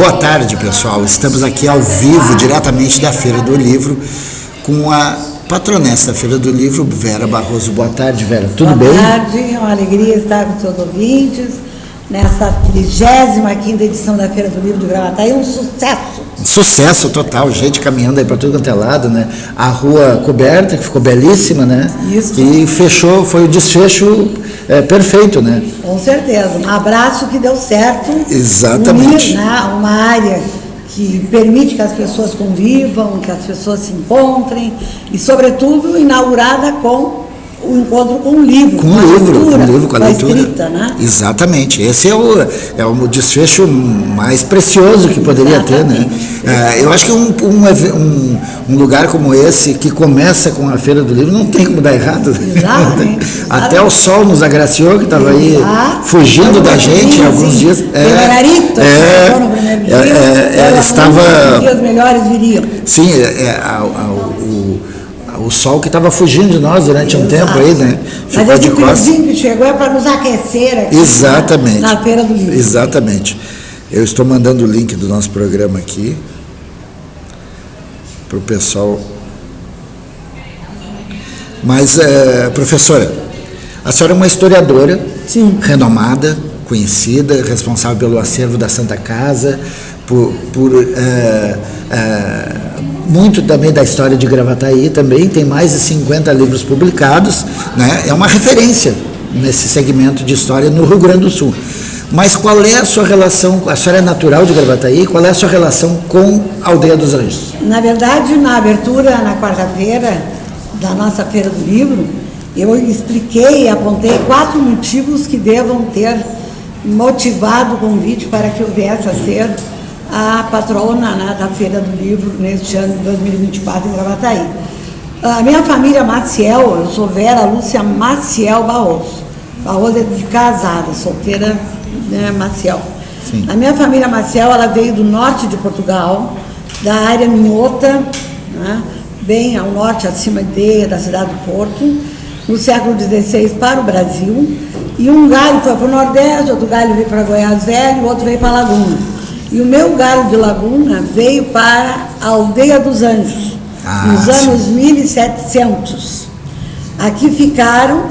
Boa tarde, pessoal. Estamos aqui ao vivo, diretamente da Feira do Livro, com a patronessa da Feira do Livro, Vera Barroso. Boa tarde, Vera. Tudo bem? Boa tarde, é uma alegria estar com seus ouvintes nessa 35ª edição da Feira do Livro de Gravataí, um sucesso. Sucesso total, gente caminhando aí para tudo quanto é lado, né? A rua coberta, que ficou belíssima, né? Isso. E fechou, foi o desfecho perfeito, né? Com certeza, um abraço que deu certo. Exatamente. Unir, né, uma área que permite que as pessoas convivam, que as pessoas se encontrem e, sobretudo, inaugurada com o encontro com o livro, com a leitura, escrita, né? Exatamente, esse é o desfecho mais precioso que poderia ter, né? Eu acho que um lugar como esse, que começa com a Feira do Livro, não tem como dar errado. Exatamente. Até o sol nos agraciou, que estava aí fugindo da gente alguns dias. No primeiro dia, estava... Os melhores viriam. Sim, o sol que estava fugindo de nós durante um tempo aí, né? Ficou mas esse friozinho que chegou é para nos aquecer aqui. Exatamente. Na Feira do Livro. Exatamente. Eu estou mandando o link do nosso programa aqui para o pessoal. Mas, professora, a senhora é uma historiadora. Sim. Renomada, conhecida, responsável pelo acervo da Santa Casa, por muito também da história de Gravataí, também tem mais de 50 livros publicados, né? É uma referência nesse segmento de história no Rio Grande do Sul. Mas qual é a sua relação, a senhora é natural de Gravataí, qual é a sua relação com a Aldeia dos Anjos? Na verdade, na abertura, na quarta-feira da nossa Feira do Livro, eu expliquei e apontei 4 motivos que devam ter motivado o convite para que eu viesse a ser a patrona, né, da Feira do Livro neste ano de 2024 em Gravataí. A minha família Maciel, eu sou Vera Lúcia Maciel Barroso. Barroso é de casada, solteira, né, Maciel. Sim. A minha família Maciel, ela veio do norte de Portugal, da área minhota, né, bem ao norte, acima da cidade do Porto, no século XVI para o Brasil. E um galho foi para o Nordeste, outro galho veio para Goiás Velho, outro veio para Laguna. E o meu galho de Laguna veio para a Aldeia dos Anjos, nos anos 1700. Aqui ficaram,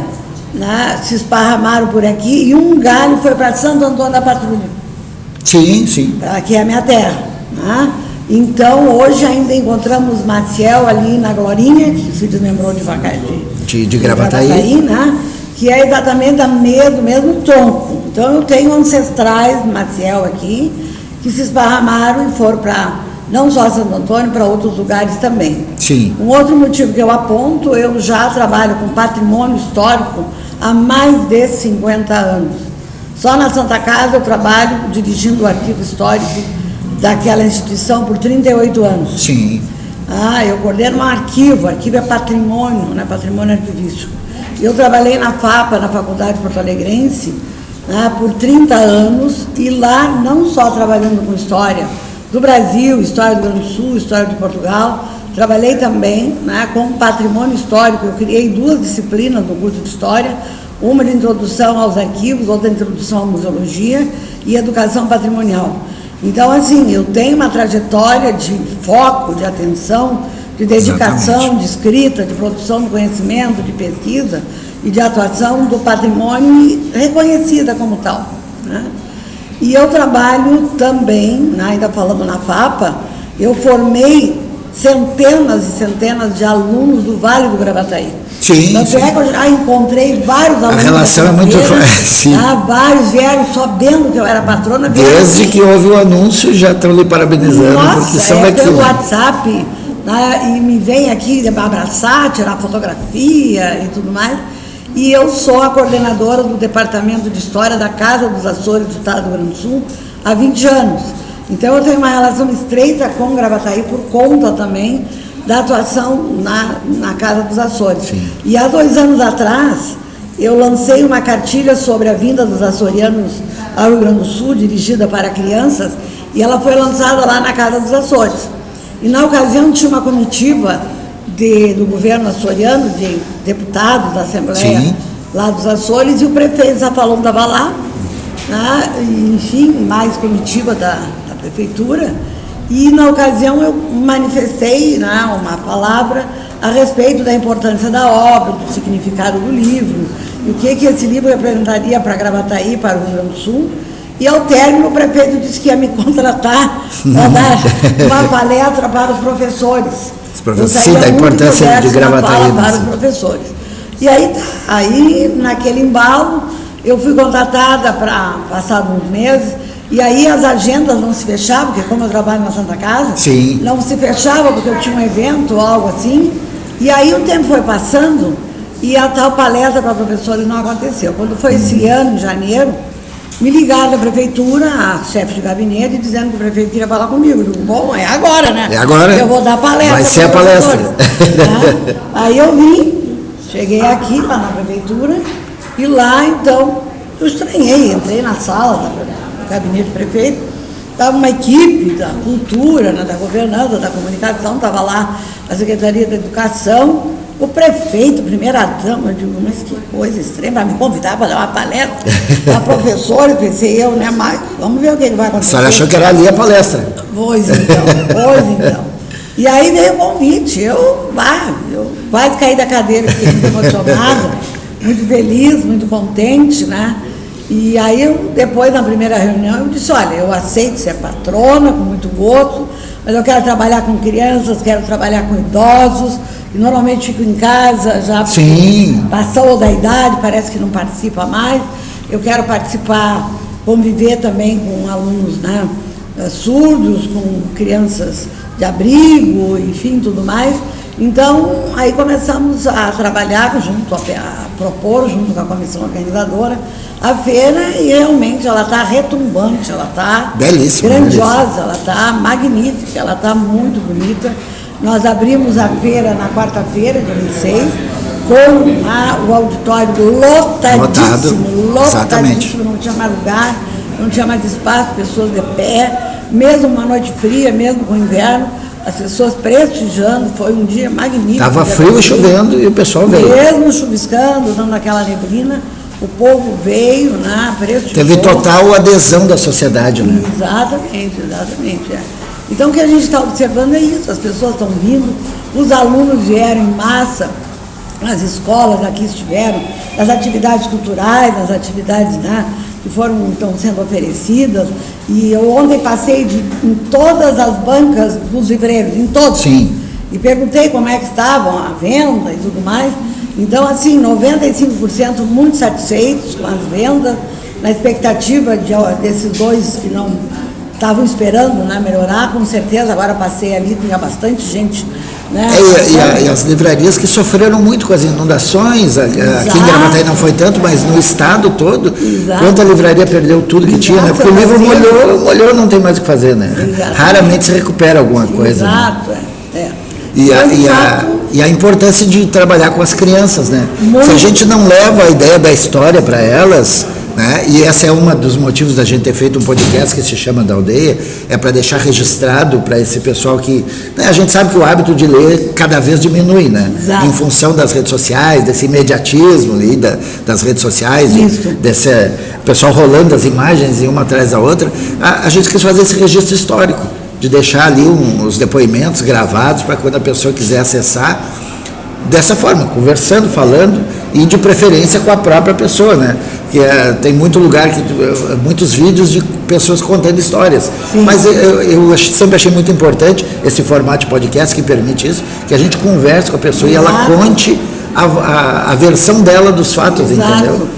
né, se esparramaram por aqui, e um galho foi para Santo Antônio da Patrulha. Sim, sim. Aqui é a minha terra. Né? Então, hoje ainda encontramos Maciel ali na Glorinha, que se desmembrou de Gravataí, né? Que é exatamente do mesmo tronco. Então, eu tenho ancestrais Maciel aqui, que se esparramaram e foram para, não só Santo Antônio, para outros lugares também. Sim. Um outro motivo que eu aponto, eu já trabalho com patrimônio histórico há mais de 50 anos. Só na Santa Casa eu trabalho dirigindo o arquivo histórico daquela instituição por 38 anos. Sim. Eu coordeno um arquivo é patrimônio, né, patrimônio arquivístico. Eu trabalhei na FAPA, na Faculdade Porto-Alegrense, por 30 anos, e lá não só trabalhando com história do Brasil, história do Rio Grande do Sul, história de Portugal, trabalhei também, né, com patrimônio histórico. Eu criei 2 disciplinas no curso de história, uma de introdução aos arquivos, outra de introdução à museologia e educação patrimonial. Então, assim, eu tenho uma trajetória de foco, de atenção, de dedicação, exatamente, de escrita, de produção do conhecimento, de pesquisa e de atuação do patrimônio reconhecida como tal, né? E eu trabalho também, né, ainda falando na FAPA, eu formei centenas e centenas de alunos do Vale do Gravataí. Sim, tanto é que eu já encontrei vários alunos. A relação é muito forte. Vários vieram sabendo que eu era patrona. Desde que houve o anúncio, já estão lhe parabenizando. Nossa, porque são daquilo. Pelo WhatsApp, né, e me vem aqui abraçar, tirar fotografia e tudo mais. E eu sou a coordenadora do Departamento de História da Casa dos Açores do Estado do Rio Grande do Sul há 20 anos. Então eu tenho uma relação estreita com Gravataí por conta também da atuação na Casa dos Açores. Sim. E há 2 anos atrás, eu lancei uma cartilha sobre a vinda dos açorianos ao Rio Grande do Sul, dirigida para crianças, e ela foi lançada lá na Casa dos Açores. E na ocasião tinha uma comitiva do governo açoriano, de deputados da Assembleia, sim, lá dos Açores, e o prefeito Zafalon estava lá, né? E, enfim, mais comitiva da prefeitura, e na ocasião eu manifestei, né, uma palavra a respeito da importância da obra, do significado do livro, e o que esse livro representaria para Gravataí, para o Rio Grande do Sul. E ao término o prefeito disse que ia me contratar para dar uma palestra para os professores. Sim, da importância de Gravataí. Para os professores. E aí, naquele embalo, eu fui contratada para passar uns meses, e aí as agendas não se fechavam, porque como eu trabalho na Santa Casa, sim, não se fechava porque eu tinha um evento ou algo assim, e aí o tempo foi passando e a tal palestra para professores não aconteceu. Quando foi esse ano, em janeiro, me ligaram da prefeitura, a chefe de gabinete, dizendo que o prefeito queria falar comigo. Eu digo, bom, é agora, né? É agora. Eu vou dar palestra. Vai ser a palestra. Tá? Aí eu vim, cheguei aqui, lá na prefeitura, e lá, então, eu estranhei, entrei na sala do gabinete do prefeito, estava uma equipe da cultura, né, da governança, da comunicação, estava lá a Secretaria da Educação, o prefeito, primeira-dama. Eu digo, mas que coisa estranha, para me convidar para dar uma palestra, a professora, pensei eu, né, mas vamos ver o que vai acontecer. A senhora achou que era ali a palestra? Pois então. E aí veio o convite, eu quase caí da cadeira, fiquei muito emocionada, muito feliz, muito contente, né? E aí, depois, na primeira reunião, eu disse, olha, eu aceito ser patrona, com muito gosto, mas eu quero trabalhar com crianças, quero trabalhar com idosos, que normalmente fico em casa, já passou da idade, parece que não participa mais. Eu quero participar, conviver também com alunos, né, surdos, com crianças de abrigo, enfim, tudo mais. Então, aí começamos a trabalhar a propor, junto com a comissão organizadora, a feira, e realmente ela está retumbante, ela está grandiosa, ela está magnífica, ela está muito bonita. Nós abrimos a feira na quarta-feira, dia 26, com o auditório lotadíssimo, não tinha mais lugar, não tinha mais espaço, pessoas de pé, mesmo uma noite fria, mesmo com inverno, as pessoas prestigiando, foi um dia magnífico. Estava frio e chovendo e o pessoal veio. Mesmo chuviscando, dando aquela neblina, o povo veio, né, prestigiou. Teve total adesão da sociedade, né? Exatamente. É. Então o que a gente está observando é isso, as pessoas estão vindo, os alunos vieram em massa, as escolas aqui estiveram, as atividades culturais, as atividades, né, que estão sendo oferecidas, e eu ontem passei em todas as bancas dos livreiros, em todos. Sim. E perguntei como é que estavam a venda e tudo mais. Então, assim, 95% muito satisfeitos com as vendas, na expectativa desses dois que não estavam esperando, né, melhorar, com certeza. Agora passei ali, tinha bastante gente, né? E as livrarias que sofreram muito com as inundações, aqui em Gravataí não foi tanto, mas no estado todo, quanta livraria perdeu tudo que tinha, né? Porque o livro molhou, não tem mais o que fazer, né? Raramente se recupera alguma coisa. Exato, né? E a importância de trabalhar com as crianças, né? Se a gente não leva a ideia da história para elas, né? E esse é um dos motivos da gente ter feito um podcast que se chama Da Aldeia, é para deixar registrado para esse pessoal que, né, a gente sabe que o hábito de ler cada vez diminui, né? Exato. Em função das redes sociais, desse imediatismo ali das redes sociais, desse pessoal rolando as imagens uma atrás da outra, a gente quis fazer esse registro histórico, de deixar ali os depoimentos gravados para quando a pessoa quiser acessar, dessa forma, conversando, falando, e de preferência com a própria pessoa, né? Que tem muitos vídeos de pessoas contando histórias. Sim. Mas eu sempre achei muito importante esse formato de podcast que permite isso, que a gente converse com a pessoa e ela conte a versão dela dos fatos, entendeu?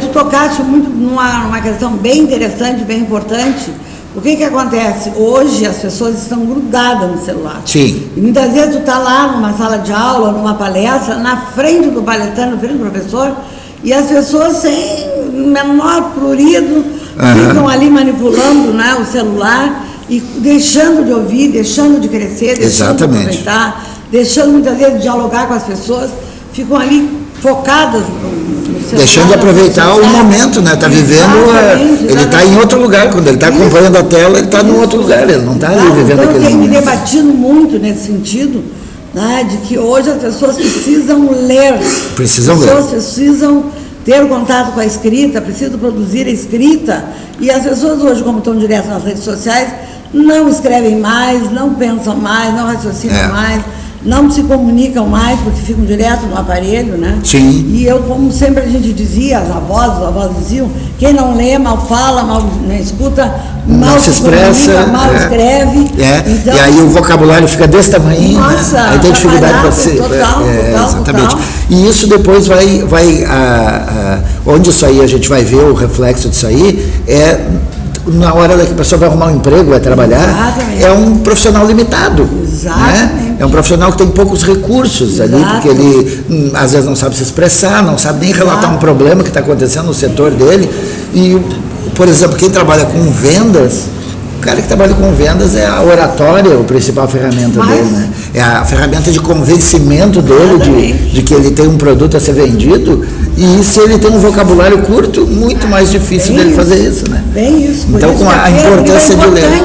Tu tocaste muito numa questão bem interessante, bem importante. O que acontece? Hoje as pessoas estão grudadas no celular. Sim. E muitas vezes tu está lá numa sala de aula, numa palestra, na frente do palestrante, na frente do professor, e as pessoas sem menor prurido ficam ali manipulando, né, o celular e deixando de ouvir, deixando de crescer, deixando de aproveitar, deixando muitas vezes de dialogar com as pessoas, ficam ali focadas no celular. Deixando de aproveitar o momento, né? Está vivendo, ele está em outro lugar, quando ele está acompanhando a tela, ele está em outro lugar, ele não está ali vivendo aquele momento. Eu tenho me debatido muito nesse sentido, né, de que hoje as pessoas precisam ler. As pessoas precisam ter contato com a escrita, precisam produzir a escrita, e as pessoas hoje, como estão direto nas redes sociais, não escrevem mais, não pensam mais, não raciocinam mais, não se comunicam mais, porque ficam direto no aparelho, né? Sim. E eu, como sempre a gente dizia, os avós diziam, quem não lê, mal fala, mal não escuta, mal se expressa, comunica, mal escreve. Então, e aí o vocabulário fica desse tamanho, nossa, né? Aí tem dificuldade para ser. Total, exatamente. Total. E isso depois onde isso aí a gente vai ver o reflexo disso aí, na hora que a pessoa vai arrumar um emprego, vai trabalhar, é um profissional limitado. Né? É um profissional que tem poucos recursos ali, porque ele às vezes não sabe se expressar, não sabe nem relatar um problema que está acontecendo no setor dele. E, por exemplo, quem trabalha com vendas, o cara que trabalha com vendas é a oratória, a principal ferramenta dele, né? É a ferramenta de convencimento dele de que ele tem um produto a ser vendido, e se ele tem um vocabulário curto, muito mais difícil dele fazer isso, né? Bem isso. Então, com a importância de ler.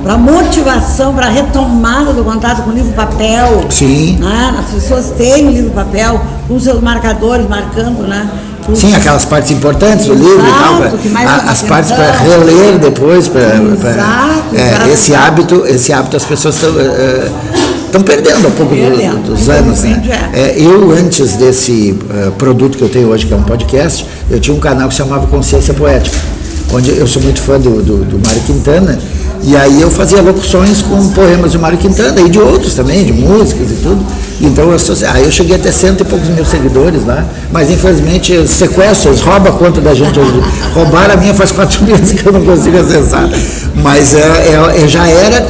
Para motivação, para retomada do contato com o livro-papel. Sim. Né? As pessoas têm o livro-papel com seus marcadores, marcando, né? Sim, aquelas partes importantes do livro e tal, as partes para reler depois, esse hábito as pessoas estão perdendo um pouco dos anos, né? Eu, antes desse produto que eu tenho hoje, que é um podcast, eu tinha um canal que se chamava Consciência Poética, onde eu sou muito fã do Mário Quintana, e aí eu fazia locuções com poemas de Mário Quintana e de outros também, de músicas e tudo. Então eu cheguei a ter 100 e poucos mil seguidores lá, mas infelizmente sequestros, rouba a conta da gente hoje. Roubaram a minha faz 4 meses que eu não consigo acessar. Mas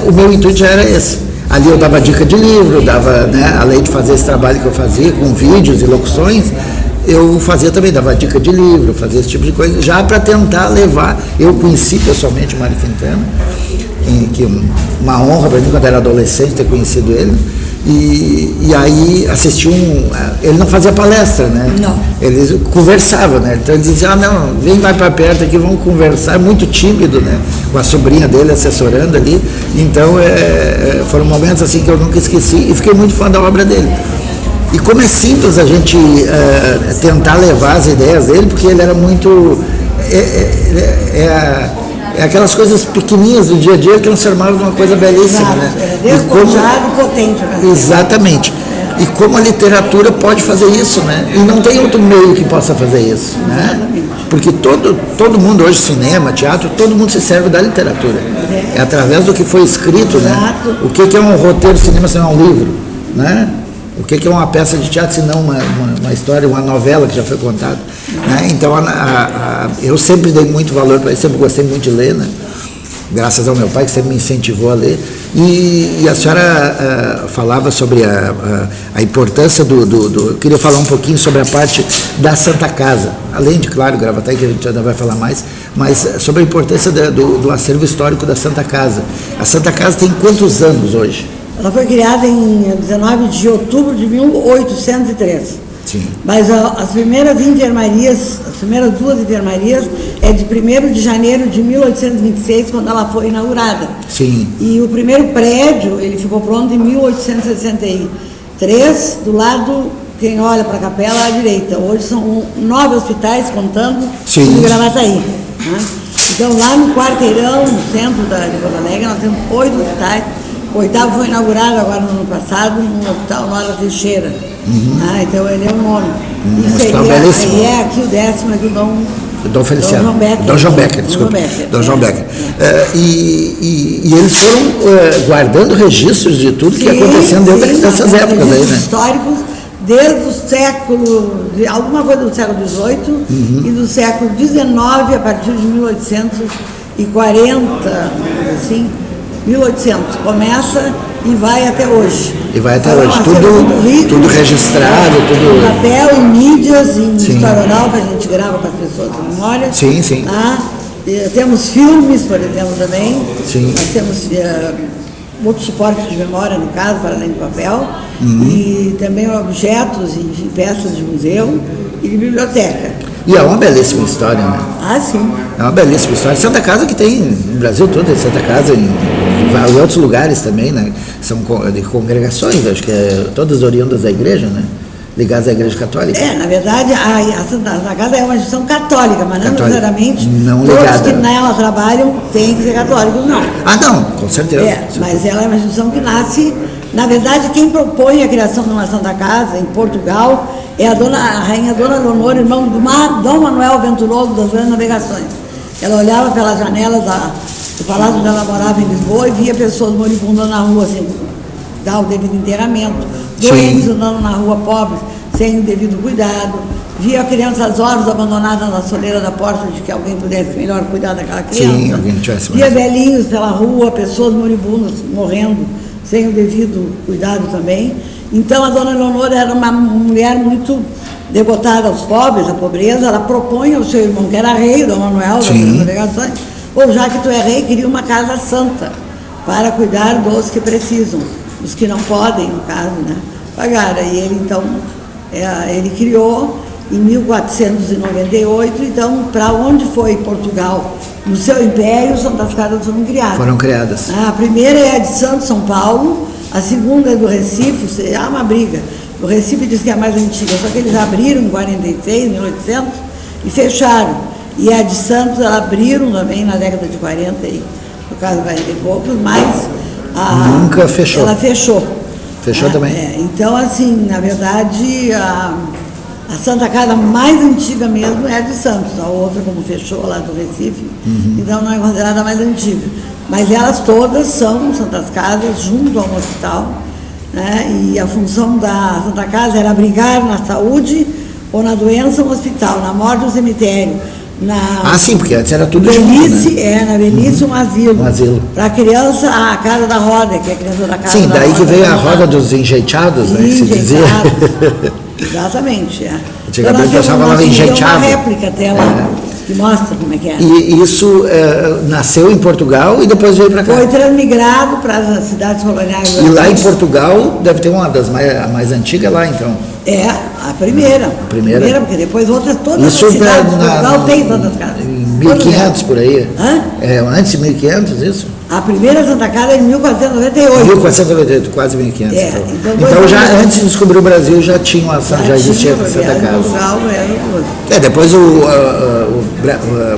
o meu intuito já era esse. Ali eu dava dica de livro, né, além de fazer esse trabalho que eu fazia com vídeos e locuções, eu dava dica de livro, fazia esse tipo de coisa, já para tentar levar. Eu conheci pessoalmente o Mário Quintana, que uma honra para mim quando era adolescente ter conhecido ele. E aí assisti ele não fazia palestra, né? Não. Ele conversava, né? Então ele dizia, não, vem mais para perto aqui, vamos conversar, muito tímido, né? Com a sobrinha dele assessorando ali. Então foram momentos assim que eu nunca esqueci e fiquei muito fã da obra dele. E como é simples a gente tentar levar as ideias dele, porque ele era muito... aquelas coisas pequenininhas do dia a dia que transformavam numa coisa belíssima, né? Despojado e potente. Né? Exatamente. E como a literatura pode fazer isso, né? E não tem outro meio que possa fazer isso, né? Porque todo mundo hoje, cinema, teatro, todo mundo se serve da literatura. É através do que foi escrito, né? O que é um roteiro de cinema se não é um livro, né? O que é uma peça de teatro, se não uma história, uma novela que já foi contada. Né? Então, eu sempre dei muito valor para isso, sempre gostei muito de ler, né? Graças ao meu pai, que sempre me incentivou a ler. E a senhora falava sobre a importância eu queria falar um pouquinho sobre a parte da Santa Casa, além de, claro, Gravataí, que a gente ainda vai falar mais, mas sobre a importância do acervo histórico da Santa Casa. A Santa Casa tem quantos anos hoje? Ela foi criada em 19 de outubro de 1803. Sim. Mas as primeiras enfermarias, as primeiras 2 enfermarias é de 1º de janeiro de 1826, quando ela foi inaugurada. Sim. E o primeiro prédio, ele ficou pronto em 1863, do lado, quem olha para a capela, à direita. Hoje são 9 hospitais, contando o Gravataí. Né? Então, lá no quarteirão, no centro de Porto Alegre, nós temos 8 hospitais. O 8º foi inaugurado agora no ano passado, no Hospital Nora Teixeira. Então ele é o 9º. E seria aqui o 10º, aqui o Dom Feliciano. Dom João Becker, desculpa. Dom João Becker. E eles foram guardando registros de tudo que ia acontecendo dentro dessas épocas aí, né? Históricos desde o século, alguma coisa do século XVIII e do século XIX, a partir de 1840, assim. 1800, começa e vai até hoje. E vai até hoje, tudo registrado, tudo... Papel, em mídias, em história oral, que a gente grava para as pessoas de memória. Sim, sim. Tá? Temos filmes, por exemplo, também. Sim. Nós temos outros suportes de memória, no caso, para além do papel. E também objetos, enfim, peças de museu e de biblioteca. E é uma belíssima história, né? Sim. É uma belíssima história. Santa Casa que tem no Brasil todo, tem Santa Casa em outros lugares também, né? São de congregações, acho que todas oriundas da igreja, né? ligadas à Igreja Católica? Na verdade, a Santa Casa é uma instituição católica, mas não necessariamente não todos ligada. que nela trabalham têm que ser católicos, não. Não, com certeza. Mas ela é uma instituição que nasce... Na verdade, quem propõe a criação de uma Santa Casa em Portugal é a rainha Dona Leonor, irmã do Dom Manuel Venturoso das Grandes Navegações. Ela olhava pelas janelas do palácio onde ela morava em Lisboa e via pessoas moribundas na rua, sem dar o devido enterramento, doentes andando na rua, pobres, sem o devido cuidado, via crianças órfãs abandonadas na soleira da porta de que alguém pudesse melhor cuidar daquela criança. Sim, alguém tivesse via velhinhos pela rua, pessoas moribundas morrendo sem o devido cuidado também. Então a Dona Leonor era uma mulher muito devotada aos pobres, à pobreza. Ela propõe ao seu irmão, que era rei, Dom Manuel, das navegações, já que tu é rei, queria uma casa santa para cuidar dos que precisam, os que não podem, no caso, né, pagar. E ele, então, ele criou em 1498, então, para onde foi Portugal? No seu império, Santas Casas foram criadas. A primeira é a de Santos, São Paulo, a segunda é do Recife, há uma briga. O Recife diz que é a mais antiga, só que eles abriram em 46, 1800, e fecharam. E a de Santos, abriram também na década de 40, no caso 40 e poucos, mas nunca fechou. Ela fechou. Fechou também. Então, assim, na verdade, a Santa Casa mais antiga mesmo é a de Santos, a outra, como fechou lá do Recife, então não é considerada a mais antiga. Mas elas todas são Santas Casas, junto a um hospital, né? E a função da Santa Casa era abrigar na saúde ou na doença um hospital, na morte um cemitério. Sim, porque antes era tudo velhice, junto, né? Na velhice um asilo. Um asilo. Para a criança, a casa da roda, que é a criança da casa. Sim, daí que veio a roda dos enjeitados, né? Que se dizia. Exatamente, Antigamente o pessoal falava enjeitado. Uma réplica até lá, que mostra como é que é. E isso nasceu em Portugal e depois veio para cá? Foi transmigrado para as cidades coloniais. E lá em Portugal deve ter uma das mais antigas lá, então? A primeira. A primeira, porque depois outras, todas as cidades de Portugal têm Santas Casas. Em 1500 por aí? Antes de 1500, isso? A primeira Santa Casa é em 1498. 1498, quase 1500. Então já antes de descobrir o Brasil já existia a Santa Casa. Depois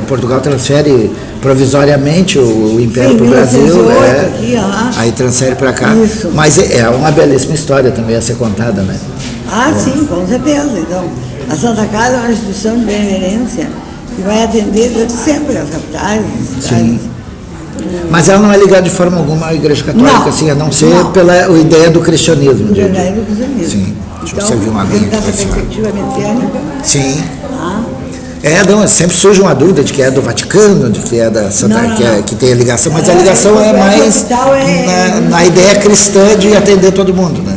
Portugal transfere provisoriamente o Império para o Brasil. Aí transfere para cá. Isso. Mas é uma belíssima história também a ser contada, né? Sim, com certeza. Então, a Santa Casa é uma instituição de benemerência que vai atender desde sempre as capitais, as cidades. Sim. Mas ela não é ligada de forma alguma à Igreja Católica, assim, a não ser pela ideia do cristianismo. A ideia do cristianismo. Sim. Deixa eu servir uma aguinha. Dessa perspectiva messiânica. Sim. Sempre surge uma dúvida de que é do Vaticano, de que é da Santa, que tem a ligação, mas a ligação é mais na ideia cristã de atender todo mundo, né?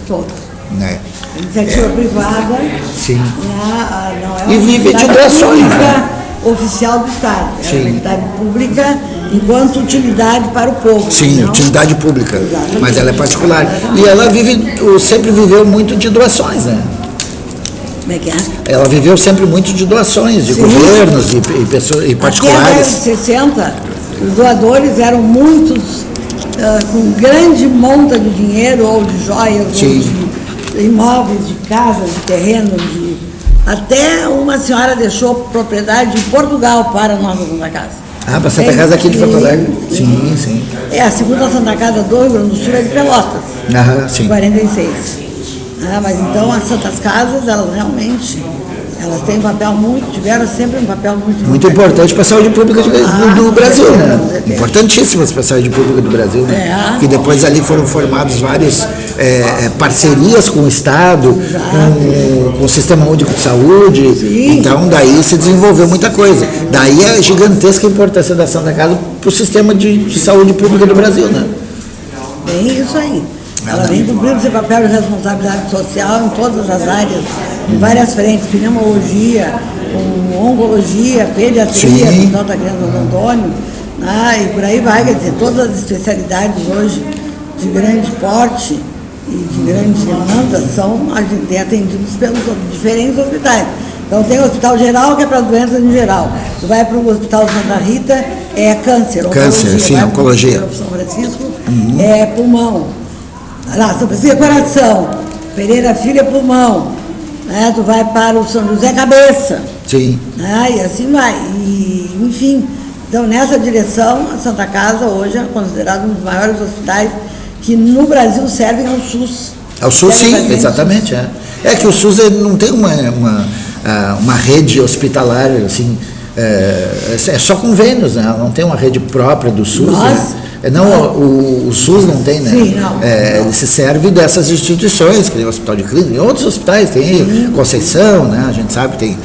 Todos. Né? Iniciativa privada. Sim. Não é e vive de doações. Oficial do Estado. É uma entidade pública enquanto utilidade para o povo. Sim, utilidade pública. Exatamente. Mas ela é particular. E ela sempre viveu muito de doações, né? Como é que é? Ela viveu sempre muito de doações, de governos e particulares. Até a década de 60, os doadores eram muitos, com grande monta de dinheiro, ou de joias, ou de imóveis, de casas, de terrenos, até uma senhora deixou propriedade de Portugal para a nossa Santa Casa. Para a Santa Casa aqui de Porto Alegre? Sim. A segunda Santa Casa do Rio Grande do Sul é de Pelotas, sim. 46. Mas então as Santas Casas, elas realmente, elas têm um papel tiveram sempre um papel muito importante para a saúde pública do Brasil, né? Importantíssimas para a saúde pública do Brasil, né? Que depois ali foram formadas várias parcerias com o Estado, com o Sistema Único de Saúde. Sim. Então daí se desenvolveu muita coisa. Daí a gigantesca importância da Santa Casa para o sistema de saúde pública do Brasil, né? Bem isso aí. Ela vem cumprindo seu papel de responsabilidade social em todas as áreas, em várias frentes, pneumologia, oncologia, pediatria, Hospital da Criança Santo Antônio, e por aí vai, quer dizer, todas as especialidades hoje de grande porte e de grande demanda são atendidas pelos diferentes hospitais. Então tem o Hospital Geral, que é para doenças em geral. Tu vai para o Hospital Santa Rita, é câncer. Câncer, sim, oncologia. São Francisco, é pulmão. São Francisco é coração. Pereira Filho é pulmão. né? Tu vai para o São José Cabeça. Sim. Né? E assim vai. E, enfim, então nessa direção, a Santa Casa hoje é considerado um dos maiores hospitais que no Brasil servem ao SUS. Ao SUS, sim, exatamente. É que o SUS não tem uma rede hospitalar, assim, é só convênios, né? Não tem uma rede própria do SUS. Não, o SUS não tem, né? Sim, não. Ele se serve dessas instituições, que tem o Hospital de Clínica, e outros hospitais, tem Conceição, né? A gente sabe que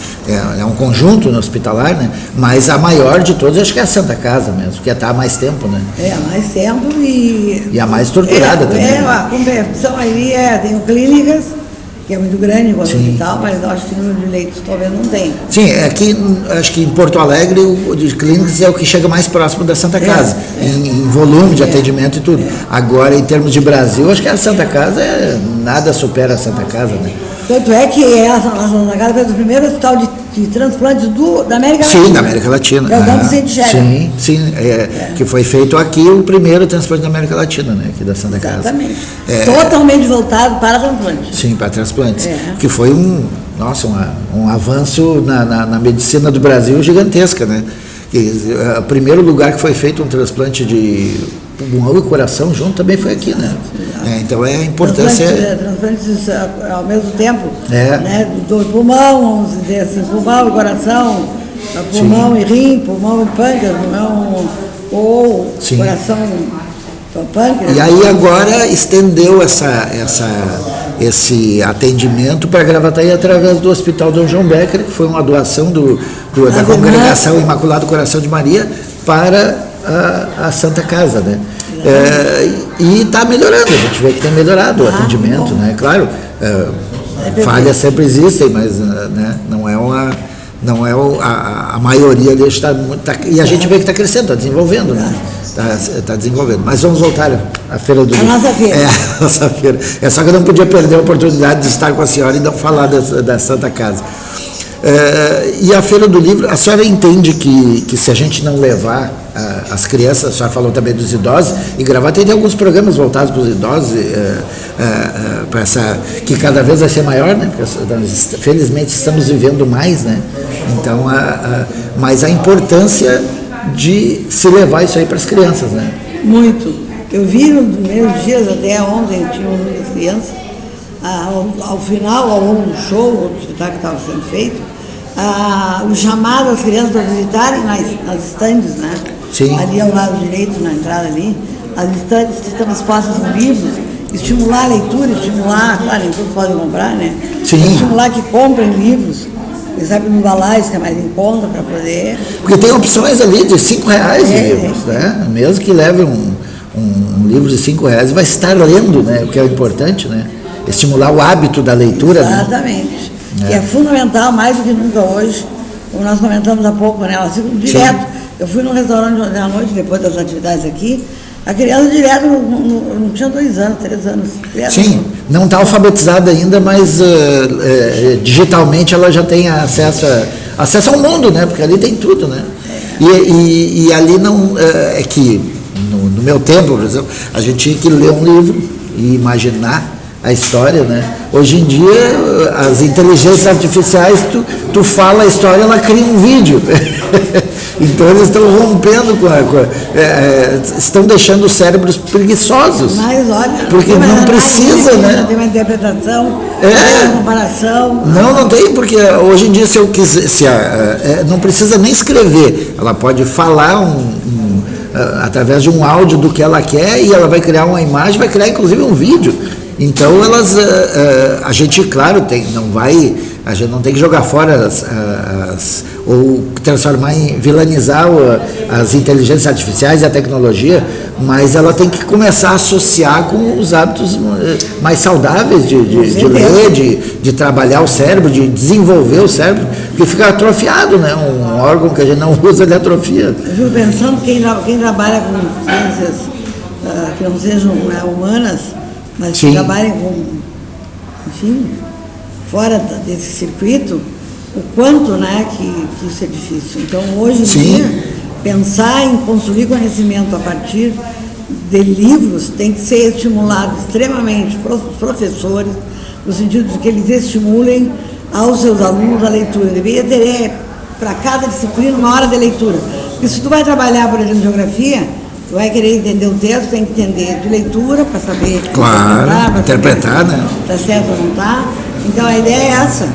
é um conjunto no hospitalar, né? Mas a maior de todas, acho que é a Santa Casa mesmo, que está há mais tempo, né? Há mais tempo e a mais estruturada também. A conversão aí tem clínicas, que é muito grande o hospital, mas eu acho que o número de leitos talvez não tem. Sim, aqui, acho que em Porto Alegre o de clínicas é o que chega mais próximo da Santa Casa, em volume de atendimento e tudo. Da termos de Brasil, acho que a Santa Casa nada supera a Santa Casa, né? Tanto é que a Santa Casa fez o primeiro hospital de transplantes da América Latina. Sim, da América Latina. Sim, que foi feito aqui o primeiro transplante da América Latina, né? Aqui da Santa Casa. Exatamente. Totalmente voltado para transplantes. Sim, para transplantes. Que foi um avanço na medicina do Brasil gigantesca, né? O primeiro lugar que foi feito um transplante de pulmão e coração junto também foi aqui, né? Então a importância... Transplantes ao mesmo tempo, né? Do pulmão, vamos dizer assim, pulmão e coração, pulmão e rim, pulmão e pâncreas, pulmão ou coração e pâncreas. E aí agora estendeu esse atendimento para Gravataí através do Hospital Dom João Becker, que foi uma doação da Congregação Imaculado Coração de Maria para a Santa Casa, né? E está melhorando, a gente vê que tem melhorado o atendimento, né? Claro, falhas sempre existem, mas né, não é a maioria deles e a gente vê que está crescendo, está desenvolvendo, né? Está desenvolvendo. Mas vamos voltar à Feira do Livro. Nossa feira. A nossa feira. Só que eu não podia perder a oportunidade de estar com a senhora e não falar da Santa Casa. E a Feira do Livro, a senhora entende que se a gente não levar as crianças, a senhora falou também dos idosos, e Gravataí tem alguns programas voltados para os idosos, para que cada vez vai ser maior, né? Porque nós, felizmente estamos vivendo mais, né? Então, mas a importância de se levar isso aí para as crianças, né? Muito. Eu vi nos meus dias, até ontem, tinha muitas crianças, ao final, ao longo do show, do espetáculo que estava sendo feito, o chamado às crianças para visitarem nas estandes, né? Sim. Ali ao lado direito, na entrada ali, as estandes que estão expostas com livros, estimular a leitura, claro, nem todos podem comprar, né? Sim. Estimular que comprem livros, quem sabe no Balais, que é mais em conta, para poder... Porque tem opções ali de R$5 livros, né? Mesmo que leve um livro de R$5, vai estar lendo, né? O que é importante, né? Estimular o hábito da leitura. Exatamente. Né? Que é fundamental, mais do que nunca hoje, como nós comentamos há pouco, né? Elas ficam direto. Sim. Eu fui num restaurante ontem à noite, depois das atividades aqui, a criança direto, não tinha 2 anos, 3 anos. Sim, não está alfabetizada ainda, mas digitalmente ela já tem acesso ao mundo, né? Porque ali tem tudo, né? E ali não... é que no meu tempo, por exemplo, a gente tinha que ler um livro e imaginar a história, né? Hoje em dia, as inteligências artificiais, tu fala a história, ela cria um vídeo. Então eles estão rompendo estão deixando os cérebros preguiçosos. Mas olha, porque não precisa, né? Tem uma interpretação, tem uma comparação. Não tem, porque hoje em dia, se eu quiser, não precisa nem escrever, ela pode falar através de um áudio do que ela quer e ela vai criar uma imagem, vai criar inclusive um vídeo. Então a gente, claro, a gente não tem que jogar fora ou transformar vilanizar as inteligências artificiais e a tecnologia, mas ela tem que começar a associar com os hábitos mais saudáveis de ler, de trabalhar o cérebro, de desenvolver o cérebro, porque fica atrofiado, né? Um órgão que a gente não usa, ele atrofia. Eu fico pensando quem trabalha com ciências que não sejam humanas, mas que trabalhem enfim, fora desse circuito, o quanto, né, que isso é difícil. Então, hoje em dia, pensar em construir conhecimento a partir de livros tem que ser estimulado extremamente para os professores, no sentido de que eles estimulem aos seus alunos a leitura. Deveria ter para cada disciplina uma hora de leitura. Porque se tu vai trabalhar, por exemplo, geografia, tu vai querer entender o texto, tem que entender de leitura para saber interpretar, né? Está certo ou não está. Então a ideia é essa,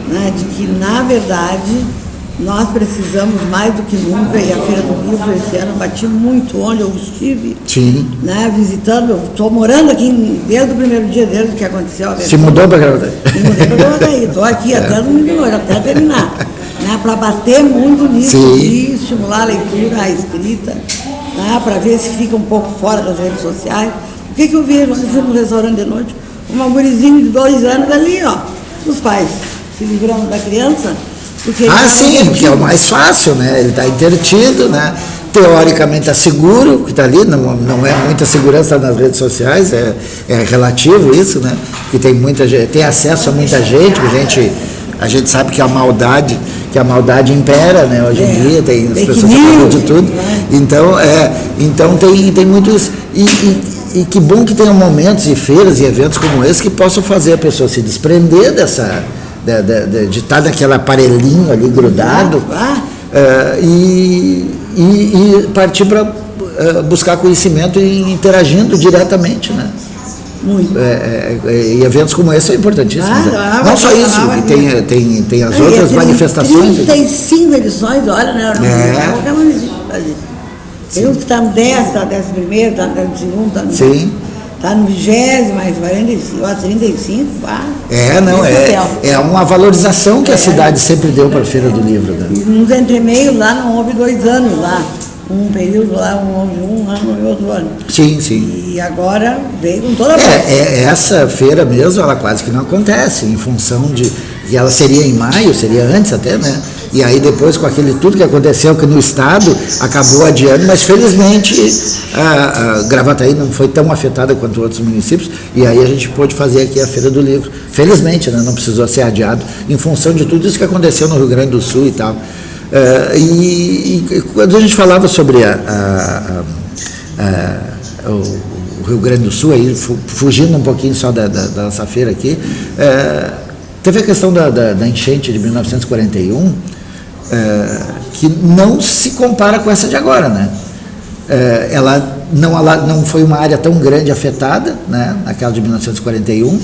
né, de que na verdade nós precisamos mais do que nunca, e a Feira do Livro esse ano bati muito onde eu estive. Sim. Né, visitando, eu estou morando aqui desde o primeiro dia, desde que aconteceu a Se mudou para Gravataí? Me mudei para Gravataí, estou aqui até domingo, até terminar. Né, para bater muito nisso, e estimular a leitura, a escrita, né, para ver se fica um pouco fora das redes sociais. O que eu vejo? Eu fui num restaurante de noite, um gurizinho de 2 anos ali, ó, os pais se livrando da criança. Porque sim, porque é o mais fácil, né? Ele está entretido, né? Teoricamente está seguro, que está ali, não é muita segurança nas redes sociais, é relativo isso, né? Porque tem muita gente, tem acesso a muita gente, a gente sabe que a maldade impera, né? Hoje em dia tem as pessoas que falam de tudo, então tem muitos e que bom que tenham momentos e feiras e eventos como esse que possam fazer a pessoa se desprender de estar naquele aparelhinho ali grudado e partir para buscar conhecimento e interagindo diretamente, né? Muito. E eventos como esse são importantíssimos. Não só isso, tem as outras manifestações. 35 edições, olha, né? Tem uns que está no 10, está no 11º, está no 12º, está no... Sim. Está no 20º, mais 45, 35, é uma valorização que a cidade sempre deu para a Feira do Livro. Né? Nos entremeios lá não houve 2 anos lá. Um período lá, um ano e outro ano. Sim, sim. E agora veio com toda a essa feira mesmo, ela quase que não acontece, em função de que ela seria em maio, seria antes até, né? E aí depois com aquele tudo que aconteceu que no estado acabou adiando, mas felizmente a Gravataí não foi tão afetada quanto outros municípios, e aí a gente pôde fazer aqui a Feira do Livro. Felizmente, né? Não precisou ser adiado, em função de tudo isso que aconteceu no Rio Grande do Sul e tal. E quando a gente falava sobre o Rio Grande do Sul, aí, fugindo um pouquinho só da nossa feira aqui, teve a questão da enchente de 1941, que não se compara com essa de agora, né? Ela não foi uma área tão grande afetada, né, naquela de 1941,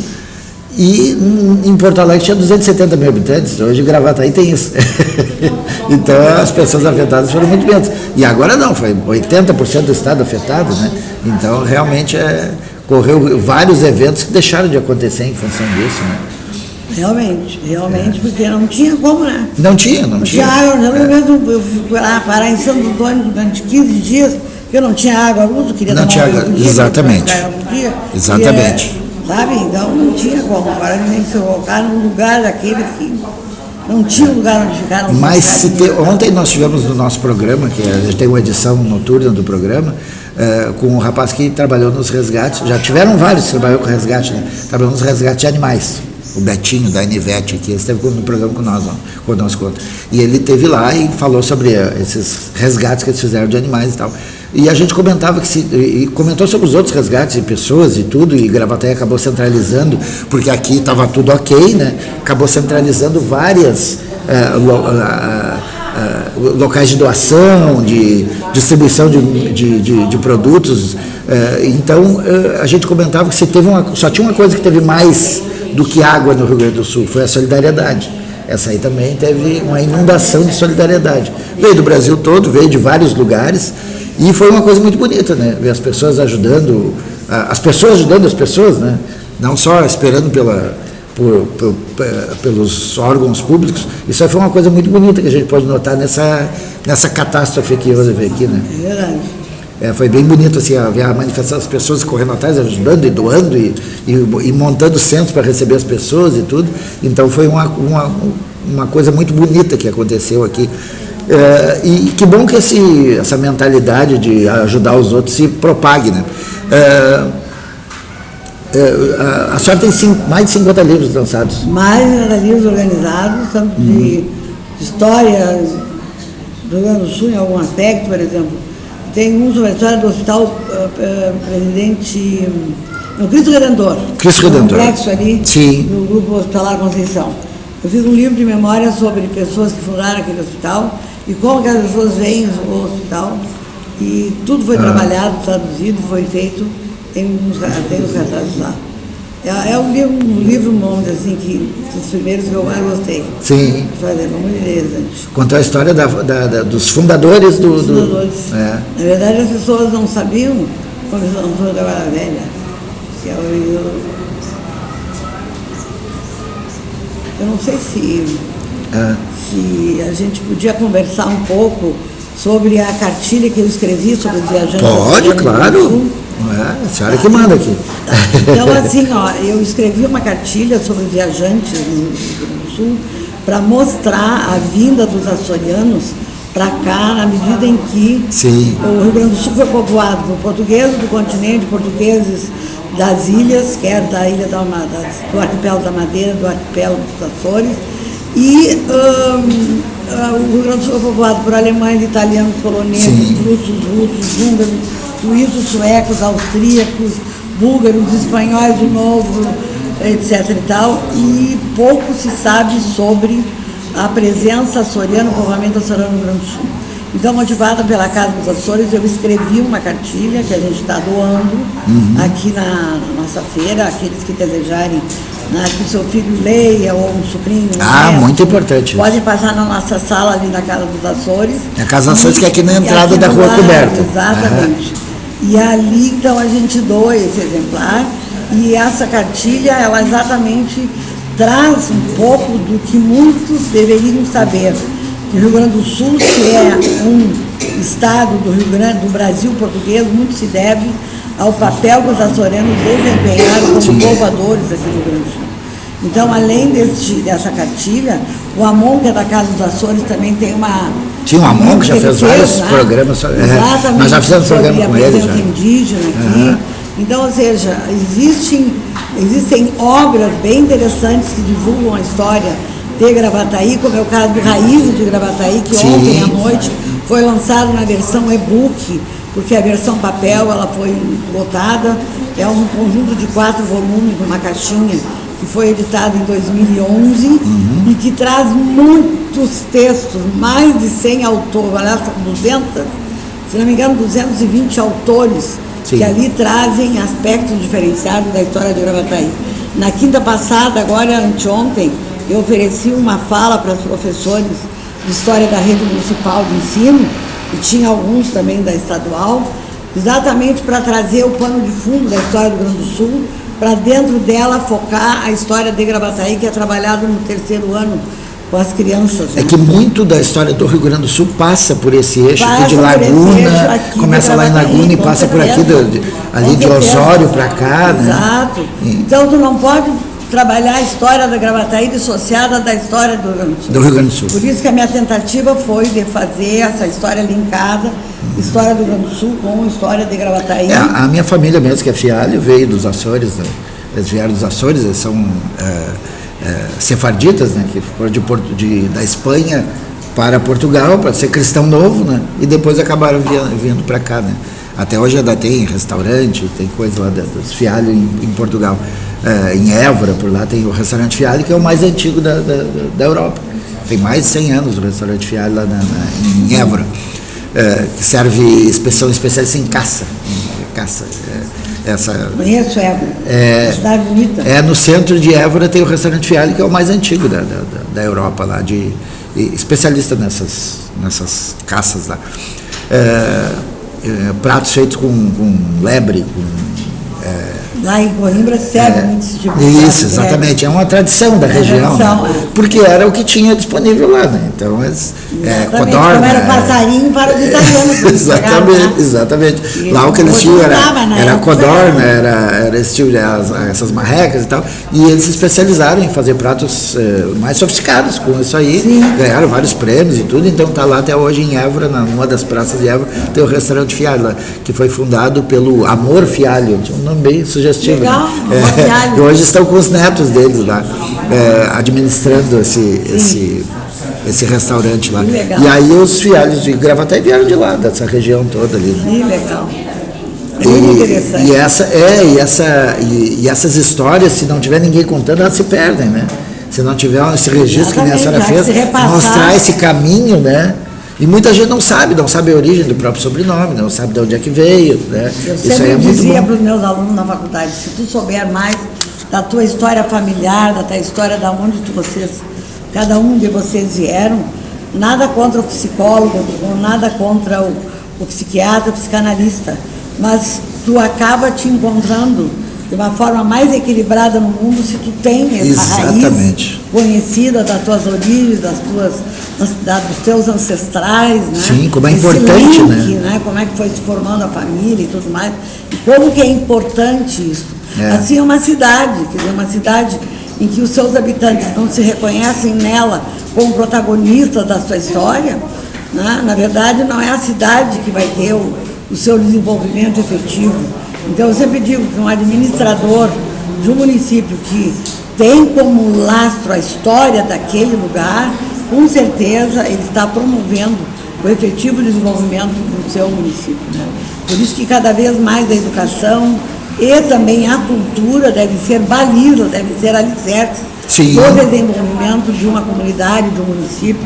e em Porto Alegre tinha 270 mil habitantes, hoje Gravataí tem isso. Então as pessoas afetadas foram muito menos. E agora não, foi 80% do estado afetado, né? Então realmente correu vários eventos que deixaram de acontecer em função disso, né? Realmente, porque não tinha como, né? Não tinha. Eu fui lá parar em Santo Antônio durante 15 dias, porque eu não tinha água, eu queria não tinha água, exatamente. Exatamente. Sabe? Então não tinha como. Agora nem se colocar num lugar daquele que não tinha lugar onde ficar. Mas ontem nós tivemos no nosso programa, que a gente tem uma edição noturna do programa, com um rapaz que trabalhou nos resgates, já tiveram vários que trabalhou com resgate, né? Trabalhou nos resgates de animais. O Betinho, da Anivete, aqui, ele esteve no programa com nós, e ele esteve lá e falou sobre esses resgates que eles fizeram de animais e tal. E a gente comentava comentou sobre os outros resgates de pessoas e tudo, e Gravataí acabou centralizando, porque aqui estava tudo ok, né? Acabou centralizando várias locais de doação, de distribuição de produtos. Então, a gente comentava que só tinha uma coisa que teve mais do que água no Rio Grande do Sul, foi a solidariedade. Essa aí também teve uma inundação de solidariedade. Veio do Brasil todo, veio de vários lugares, e foi uma coisa muito bonita, né? Ver as pessoas ajudando as pessoas, né? Não só esperando pelos órgãos públicos. Isso aí foi uma coisa muito bonita que a gente pode notar nessa catástrofe que houve aqui, né? É verdade. Foi bem bonito assim, ver a manifestação das pessoas correndo atrás, ajudando e doando e montando centros para receber as pessoas e tudo. Então foi uma coisa muito bonita que aconteceu aqui. E que bom que essa mentalidade de ajudar os outros se propague, né? A senhora tem mais de 50 livros lançados. Mais de 50 livros organizados, tanto de história do Rio Grande do Sul, em algum aspecto, por exemplo. Tem um sobre a história do Hospital Cristo Redentor. Cristo Redentor. Complexo ali, sim, no Grupo Hospitalar Conceição. Eu fiz um livro de memória sobre pessoas que fundaram aquele hospital e como que as pessoas vêm ao hospital. E tudo foi trabalhado, traduzido, foi feito, tem os retratos lá. É um livro, vamos dizer assim, que dos primeiros que eu mais gostei. Sim. De fazer, muito interessante. Contou a história dos fundadores do... Dos fundadores. Na verdade, as pessoas não sabiam quando eu sou da Guarda Velha. Eu não sei se a gente podia conversar um pouco sobre a cartilha que eu escrevi sobre os viajantes. Pode, claro. A senhora que manda aqui. Então, assim, eu escrevi uma cartilha sobre os viajantes no Rio Grande do Sul para mostrar a vinda dos açorianos para cá, na medida em que o Rio Grande do Sul foi povoado por portugueses do continente, portugueses das ilhas, quer da ilha do arquipélago da Madeira, do arquipélago dos Açores, e o Rio Grande do Sul foi povoado por alemães, italianos, poloneses, russos, húngaros, suíços, suecos, austríacos, búlgaros, espanhóis de novo, etc. e tal, e pouco se sabe sobre a presença açoriana, o povoamento açoriano no Rio Grande do Sul. Então, motivada pela Casa dos Açores, eu escrevi uma cartilha que a gente está doando aqui na nossa feira, aqueles que desejarem que o seu filho leia ou um sobrinho. Muito importante. Pode passar na nossa sala ali na Casa dos Açores. A Casa dos Açores, que é aqui na entrada da Rua Coberta. Exatamente. E ali, então, a gente doa esse exemplar, e essa cartilha, ela exatamente traz um pouco do que muitos deveriam saber, que o Rio Grande do Sul, se é um estado do Brasil português, muito se deve ao papel que os açorianos desempenharam como povoadores aqui no Rio Grande do Sul. Então, além dessa cartilha, o AMON, que é da Casa dos Açores, também tem uma... Tinha um AMON que já fez vários programas. Exatamente. Nós já fizemos programa com ele. Já. Indígena aqui. Então, ou seja, existem obras bem interessantes que divulgam a história de Gravataí, como é o caso do Raízes de Gravataí, que ontem à noite foi lançado na versão e-book, porque a versão papel ela foi lotada. É um conjunto de 4 volumes, uma caixinha, que foi editado em 2011 e que traz muitos textos, mais de 100 autores, aliás, 200, se não me engano, 220 autores que ali trazem aspectos diferenciados da história de Gravataí. Na quinta passada, agora anteontem, eu ofereci uma fala para os professores de História da Rede Municipal de Ensino, e tinha alguns também da estadual, exatamente para trazer o pano de fundo da história do Rio Grande do Sul, para dentro dela focar a história de Gravataí, que é trabalhado no 3º ano com as crianças. É que muito da história do Rio Grande do Sul passa por esse eixo aqui de Laguna, começa lá em Laguna e passa por aqui, ali de Osório para cá. Exato. Então, tu não pode trabalhar a história da Gravataí dissociada da história do Rio Grande do Sul. Por isso que a minha tentativa foi de fazer essa história linkada, história do Rio Grande do Sul com história de Gravataí. A minha família mesmo, que é Fialho, veio dos Açores, eles vieram dos Açores, eles são sefarditas, né, que foram da Espanha para Portugal, para ser cristão novo, né, e depois acabaram vindo para cá, né. Até hoje ainda tem restaurante, tem coisa lá dos Fialho em Portugal. Em Évora, por lá, tem o restaurante Fialho, que é o mais antigo da Europa. Tem mais de 100 anos o restaurante Fialho lá em Évora, que serve especialista em caça. Conheço Évora, uma cidade bonita. No centro de Évora tem o restaurante Fialho, que é o mais antigo da Europa, lá, especialista nessas caças lá. Pratos feitos com lebre, Lá em Coimbra serve muito esse tipo de Isso, exatamente. É uma tradição da região. Né? Porque era o que tinha disponível lá, né? Então, codorna. Como era passarinho para os italianos. Exatamente. Lá o que eles tinham era codorna, era esse tipo essas marrecas e tal. E eles se especializaram em fazer pratos mais sofisticados com isso aí. Sim. Ganharam vários prêmios e tudo. Então, está lá até hoje em Évora, numa das praças de Évora, tem o restaurante Fialho lá, que foi fundado pelo Amor Fialho. Tinha um nome bem sugestivo. Legal, né? E hoje estão com os netos deles lá, administrando esse restaurante lá. E aí os Fialhos de Gravataí vieram de lá, dessa região toda ali. Né? Que legal. Muito interessante. E essas histórias, se não tiver ninguém contando, elas se perdem, né? Se não tiver esse registro que nem a senhora fez, repassar, mostrar esse caminho, né? E muita gente não sabe a origem do próprio sobrenome, não sabe de onde é que veio, né? Eu Isso aí sempre é muito dizia bom. para os meus alunos na faculdade, se tu souber mais da tua história familiar, da tua história da onde cada um de vocês vieram, nada contra o psicólogo, nada contra o psiquiatra, o psicanalista, mas tu acaba te encontrando de uma forma mais equilibrada no mundo se tu tem essa raiz conhecida das tuas origens, dos teus ancestrais, né? Sim, como é esse importante, link, né? Como é que foi se formando a família e tudo mais, e como que é importante isso. Assim é uma cidade, quer dizer, uma cidade em que os seus habitantes não se reconhecem nela como protagonistas da sua história, né? Na verdade não é a cidade que vai ter o seu desenvolvimento efetivo. Então eu sempre digo que um administrador de um município que tem como lastro a história daquele lugar, com certeza ele está promovendo o efetivo desenvolvimento do seu município, né? Por isso que cada vez mais a educação e também a cultura devem ser balizas, devem ser alicerces do desenvolvimento de uma comunidade, de um município,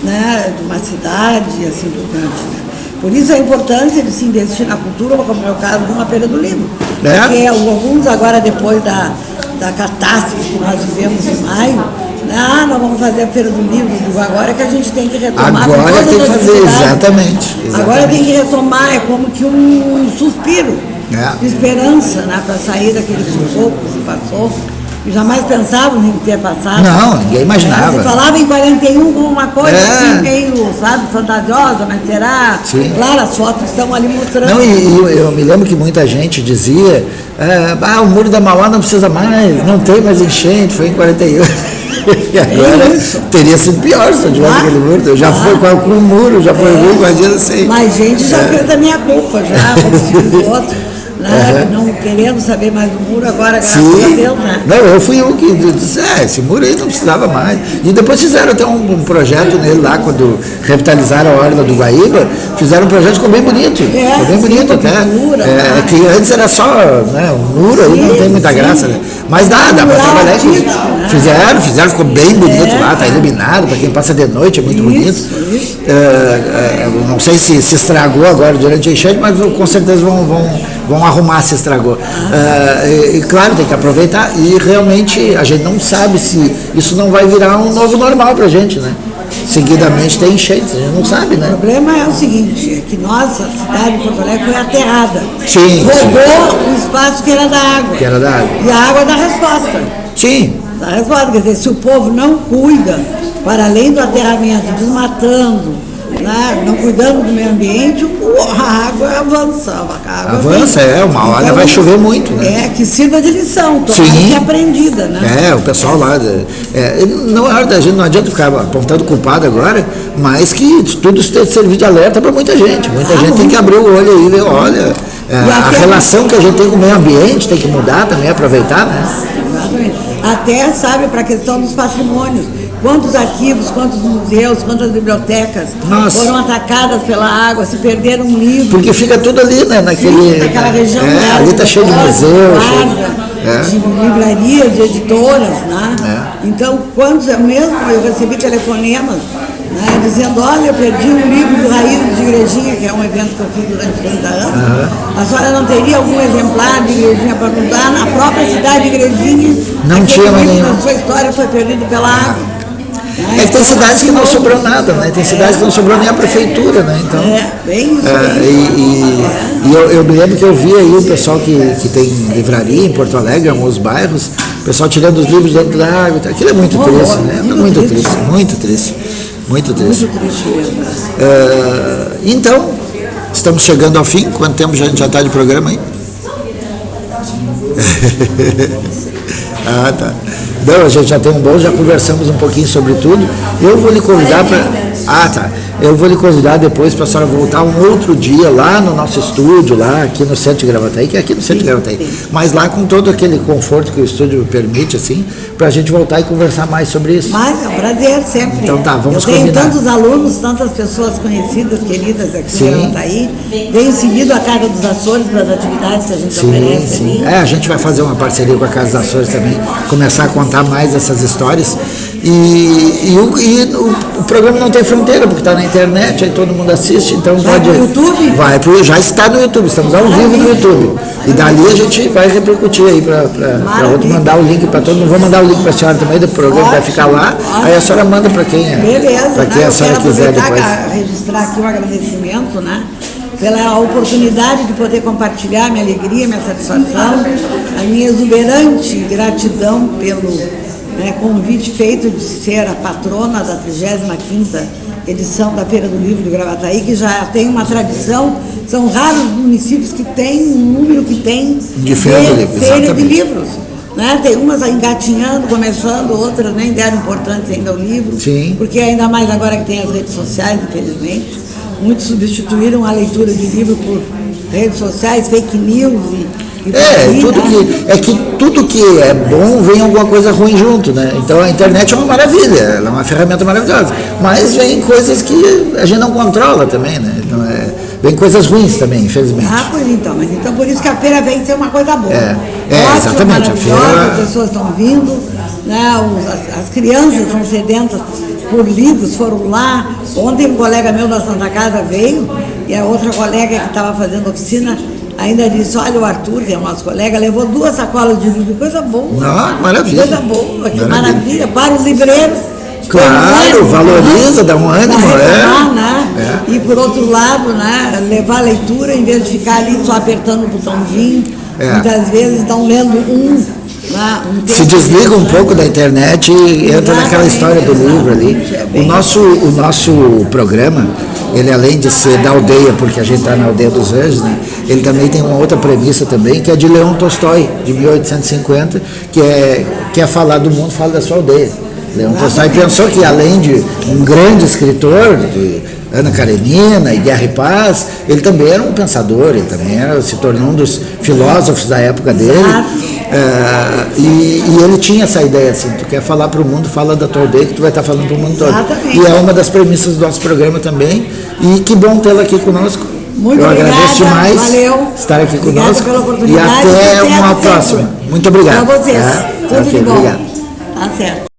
né? De uma cidade e assim por diante, né? Por isso a importância de se investir na cultura, como é o caso de uma Feira do Livro. Porque alguns agora, depois da catástrofe que nós vivemos em maio, nós vamos fazer a Feira do Livro, agora que a gente tem que retomar. Agora tem que fazer, exatamente. Agora tem que retomar, é como que um suspiro de esperança, né, para sair daquele sufoco que se passou. E jamais pensávamos em ter passado. Não, ninguém imaginava. Se falava em 41 como uma coisa assim, meio, sabe, fantasiosa, mas será? Sim. Claro, as fotos estão ali mostrando. Não, e eu me lembro que muita gente dizia, o Muro da Mauá não precisa mais, não tem mais enchente, foi em 41. E agora teria sido pior se eu tivesse aquele muro. Já foi com o muro, já foi ruim, imagina assim. Mas gente já fez a minha culpa, já, como se diz o outro. Não querendo saber mais do muro, agora graças a Deus, né? Não, eu fui o que disse, esse muro aí não precisava mais. E depois fizeram até um projeto nele lá, quando revitalizaram a orla do Guaíba, fizeram um projeto que ficou bem bonito. Ficou bem bonito até. Que antes era só, né, um muro aí, não tem muita graça, né? Mas dá para trabalhar com isso. Fizeram, ficou bem bonito lá, está iluminado, para quem passa de noite, é muito bonito. Não sei se estragou agora durante a enchente, mas com certeza vão arrumar se estragou. E claro, tem que aproveitar, e realmente a gente não sabe se isso não vai virar um novo normal para a gente, né? Seguidamente tem enchentes, a gente não sabe, né? O problema é o seguinte, é que nossa cidade de Porto Alegre foi aterrada. Roubou o espaço que era da água. E a água dá resposta. Dá resposta, quer dizer, se o povo não cuida, para além do aterramento, desmatando, né, não cuidando do meio ambiente, a água avança. Uma hora vai chover muito, né? Que sirva de lição, que é aprendida, né? O pessoal lá, não é hora da gente, não adianta ficar apontando culpado agora, mas que tudo isso tem que servir de alerta para muita gente. Muita gente tem que abrir o olho aí e ver, olha, a relação que a gente tem com o meio ambiente tem que mudar também, aproveitar, né? Exatamente. Até, sabe, para a questão dos patrimônios. Quantos arquivos, quantos museus, quantas bibliotecas foram atacadas pela água, se perderam livros. Porque fica tudo ali, né? Naquela região. Ali está cheio de museus, de livrarias, de editoras, né? Então, eu recebi telefonemas, né, dizendo, olha, eu perdi um livro do Raízes de Igrejinha, que é um evento que eu fiz durante 30 anos. A senhora não teria algum exemplar de Igrejinha para mudar? Na própria cidade de Igrejinha, não tinha nenhum. A sua história foi perdida pela água. Tem cidades que não sobrou nada, né? Tem cidades que não sobrou nem a prefeitura, né? Então, bem isso e eu me lembro que eu vi aí o pessoal que tem livraria em Porto Alegre, em alguns bairros, o pessoal tirando os livros dentro da água. Aquilo é muito triste, né? Muito triste. Muito triste mesmo. Então, estamos chegando ao fim. Quanto tempo a gente já está de programa aí? Tá. Não, a gente já tem um bom, já conversamos um pouquinho sobre tudo. Eu vou lhe convidar para... Ah, tá. Eu vou lhe convidar depois para a senhora voltar um outro dia lá no nosso estúdio, lá aqui no centro de Gravataí, que é aqui no centro de Gravataí, mas lá com todo aquele conforto que o estúdio permite, assim, para a gente voltar e conversar mais sobre isso. Mas é um prazer sempre. Então tá, vamos combinar. Eu tenho combinar. tantos alunos, tantas pessoas conhecidas, queridas aqui Sim. em Gravataí. Tenho seguido a Casa dos Açores para as atividades que a gente oferece ali. É, a gente vai fazer uma parceria com a Casa dos Açores também, começar a contar mais essas histórias. E o programa não tem fronteira, porque está na internet, aí todo mundo assiste, então vai pode... Vai pro YouTube? Já está no YouTube, estamos ao vivo no YouTube. E dali a gente vai repercutir aí para outro, mandar o link para todo mundo. Vou mandar o link para a senhora também do programa, vai ficar lá, aí a senhora manda para quem, a senhora quiser depois. Registrar aqui um agradecimento, né? Pela oportunidade de poder compartilhar minha alegria, minha satisfação, a minha exuberante gratidão pelo convite feito de ser a patrona da 35ª edição da Feira do Livro de Gravataí, que já tem uma tradição, são raros municípios que têm um número que tem de feira de livros. Né? Tem umas engatinhando, começando, outras nem deram importância ainda ao livro, Sim. Porque ainda mais agora que tem as redes sociais, infelizmente, muitos substituíram a leitura de livro por redes sociais, fake news tudo que é bom vem alguma coisa ruim junto, né? Então a internet é uma maravilha, ela é uma ferramenta maravilhosa, mas vem coisas que a gente não controla também, né? Então vem coisas ruins também, infelizmente. Ah, pois então, mas então por isso que a feira vem ser uma coisa boa. Exatamente, a feira... As pessoas estão vindo, né? As crianças estão sedentas por livros, foram lá. Ontem um colega meu da Santa Casa veio e a outra colega que estava fazendo oficina ainda disse, olha, o Arthur, que é o nosso colega, levou 2 sacolas de livro, coisa boa. Não, maravilha. Coisa boa, que maravilha, para os livreiros. Claro, valoriza, dá um ânimo, né? E por outro lado, né, levar a leitura, em vez de ficar ali só apertando o botãozinho, muitas vezes estão lendo se desliga um pouco da internet e entra naquela história do livro ali. O nosso programa, ele além de ser da aldeia, porque a gente está na aldeia dos Anjos, né, ele também tem uma outra premissa também, que é de Leão Tolstói, de 1850, que é falar do mundo, fala da sua aldeia. Leão Tolstói pensou que além de um grande escritor, de Ana Karenina e Guerra e Paz, ele também era um pensador, ele também se tornou um dos filósofos da época dele. E ele tinha essa ideia assim, tu quer falar para o mundo, fala da tua aldeia, que tu vai estar falando para o mundo todo. Exatamente. E é uma das premissas do nosso programa também, e que bom tê-la aqui conosco. Muito Eu obrigada, agradeço demais estar aqui conosco pela oportunidade, e até uma próxima. Muito obrigado. Para vocês, tudo de bom. Obrigado. Tá certo.